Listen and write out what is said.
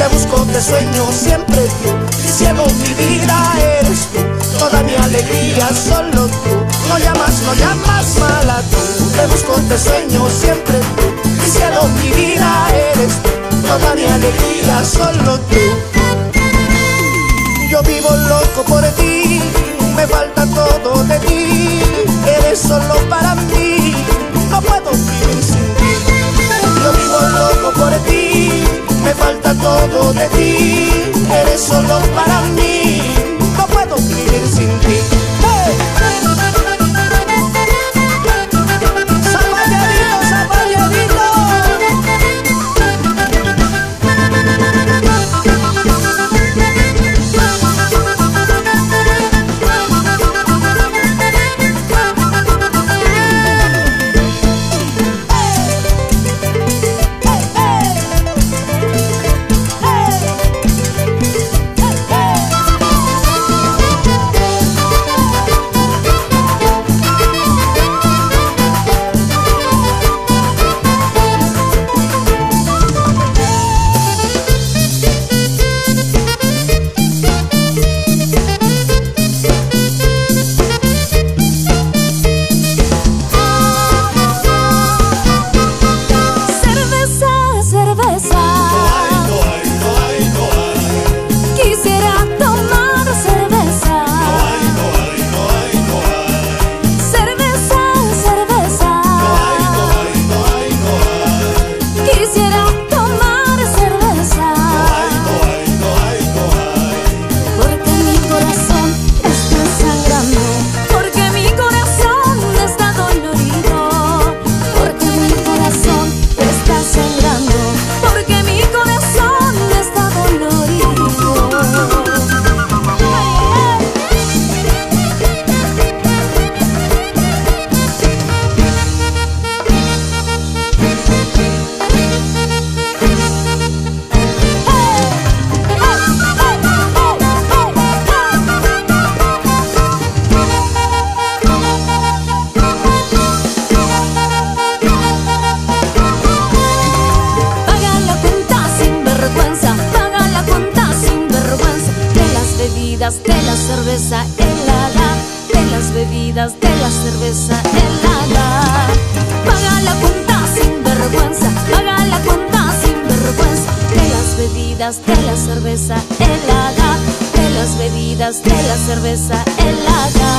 te busco, te sueño siempre tú. Mi cielo, mi vida eres tú, toda mi alegría solo tú. No llamas mala tú, te busco, te sueño siempre tú. Mi cielo, mi vida eres tú, toda mi alegría solo tú. Yo vivo loco por ti, me falta todo de ti. Eres solo para mí, no puedo vivir sin ti. Yo vivo loco por ti, me falta todo de ti. Eres solo para mí, no puedo vivir sin ti. ¡Hey! Zapalladito, zapalladito. De la cerveza helada, de las bebidas de la cerveza helada. Paga la cuenta sin vergüenza, paga la cuenta sin vergüenza. De las bebidas de la cerveza helada, de las bebidas de la cerveza helada.